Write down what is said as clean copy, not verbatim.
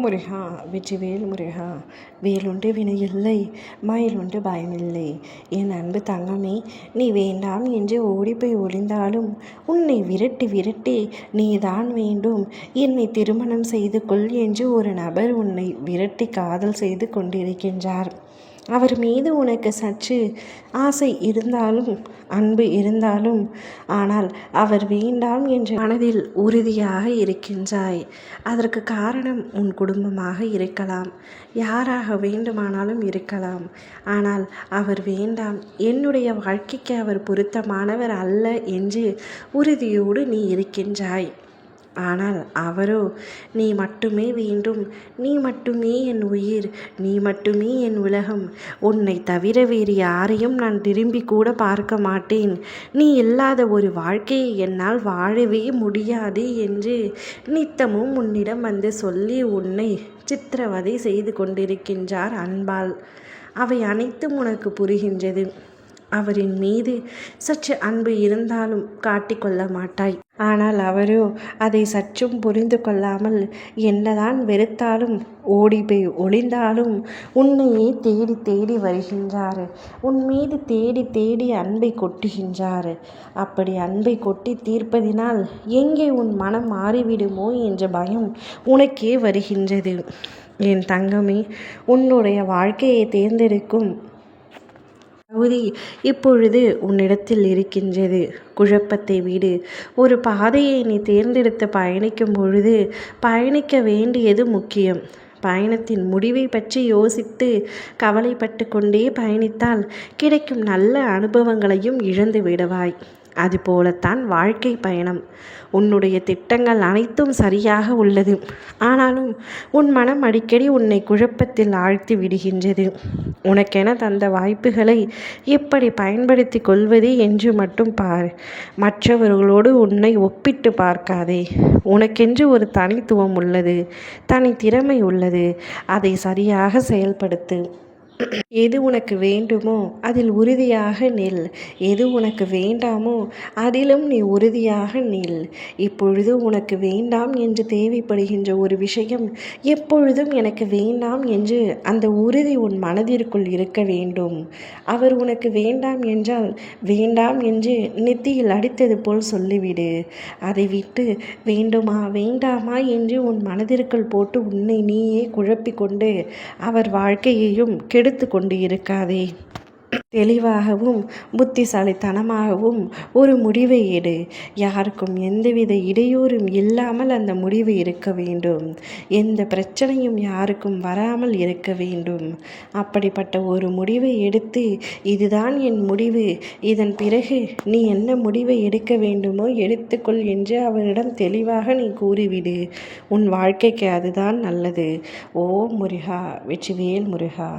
முருகா வெற்றிவேல் முருகா. வேலுண்டு வினையில்லை, மயிலுண்டு பயமில்லை. என் அன்பு தங்கமே, நீ வேண்டாம் என்று ஓடிப்போய் ஒளிந்தாலும் உன்னை விரட்டி விரட்டி நீதான் வேண்டும், என்னை திருமணம் செய்து கொள் என்று ஒரு நபர் உன்னை விரட்டி காதல் செய்து கொண்டிருக்கின்றார். அவர் மீது உனக்கு சற்று ஆசை இருந்தாலும், அன்பு இருந்தாலும், ஆனால் அவர் வேண்டாம் என்ற மனதில் உறுதியாக இருக்கின்றாய். அதற்கு காரணம் உன் குடும்பமாக இருக்கலாம், யாராக வேண்டுமானாலும் இருக்கலாம். ஆனால் அவர் வேண்டாம், என்னுடைய வாழ்க்கைக்கு அவர் பொருத்தமானவர் அல்ல என்று உறுதியோடு நீ இருக்கின்றாய். ஆனால் அவரோ நீ மட்டுமே வேண்டும், நீ மட்டுமே என் உயிர், நீ மட்டுமே என் உலகம், உன்னை தவிர வேறு யாரையும் நான் திரும்பி கூட பார்க்க மாட்டேன், நீ இல்லாத ஒரு வாழ்க்கையை என்னால் வாழவே முடியாது என்று நித்தமும் உன்னிடம் வந்து சொல்லி உன்னை சித்திரவதை செய்து கொண்டிருக்கின்றார் அன்பால். அவை அனைத்தும் உனக்கு புரிகின்றது. அவரின் மீது சற்று அன்பு இருந்தாலும் காட்டிக்கொள்ள மாட்டாய். ஆனால் அவரோ அதை சற்றும் புரிந்து கொள்ளாமல் என்னதான் வெறுத்தாலும் ஓடி போய் ஒளிந்தாலும் உன்னையே தேடி தேடி வருகின்றார். உன் மீது தேடி தேடி அன்பை கொட்டுகின்றார். அப்படி அன்பை கொட்டி தீர்ப்பதினால் எங்கே உன் மனம் மாறிவிடுமோ என்ற பயம் உனக்கே வருகின்றது. என் தங்கமே, உன்னுடைய வாழ்க்கையை தேர்ந்தெடுக்கும் தகுதி இப்பொழுது உன்னிடத்தில் இருக்கின்றது. குழப்பத்தை விடு. ஒரு பாதையை நீ தேர்ந்தெடுத்து பயணிக்கும் பொழுது பயணிக்க வேண்டியது முக்கியம். பயணத்தின் முடிவை பற்றி யோசித்து கவலைப்பட்டு கொண்டே பயணித்தால் கிடைக்கும் நல்ல அனுபவங்களையும் இழந்து விடுவாய். அதுபோலத்தான் வாழ்க்கை பயணம். உன்னுடைய திட்டங்கள் அனைத்தும் சரியாக உள்ளது, ஆனாலும் உன் மனம் அடிக்கடி உன்னை குழப்பத்தில் ஆழ்த்தி விடுகின்றது. உனக்கென தந்த வாய்ப்புகளை எப்படி பயன்படுத்தி கொள்வது என்று மட்டும் பார். மற்றவர்களோடு உன்னை ஒப்பிட்டு பார்க்காதே. உனக்கென்று ஒரு தனித்துவம் உள்ளது, தனித்திறமை உள்ளது. அதை சரியாக செயல்படுத்து. எது உனக்கு வேண்டுமோ அதில் உறுதியாக நில். எது உனக்கு வேண்டாமோ அதிலும் நீ உறுதியாக நில். இப்பொழுது உனக்கு வேண்டாம் என்று தேவைப்படுகின்ற ஒரு விஷயம் எப்பொழுதும் எனக்கு வேண்டாம் என்று அந்த உறுதி உன் மனதிற்குள் இருக்க வேண்டும். அவர் உனக்கு வேண்டாம் என்றால் வேண்டாம் என்று நெத்தியில் அடித்தது போல் சொல்லிவிடு. அதை விட்டு வேண்டுமா வேண்டாமா என்று உன் மனதிற்குள் போட்டு உன்னை நீயே குழப்பிக்கொண்டு அவர் வாழ்க்கையையும் கெடுத்து கொண்டு இருக்காதே. தெளிவாகவும் புத்திசாலித்தனமாகவும் ஒரு முடிவை எடு. யாருக்கும் எந்தவித இடையூறும் இல்லாமல் அந்த முடிவு இருக்க வேண்டும். எந்த பிரச்சனையும் யாருக்கும் வராமல் இருக்க வேண்டும். அப்படிப்பட்ட ஒரு முடிவை எடுத்து இதுதான் என் முடிவு, இதன் பிறகு நீ என்ன முடிவை எடுக்க வேண்டுமோ எடுத்துக்கொள் என்று அவரிடம் தெளிவாக நீ கூறிவிடு. உன் வாழ்க்கைக்கு அதுதான் நல்லது. ஓ முருகா வெற்றிவேல் முருகா.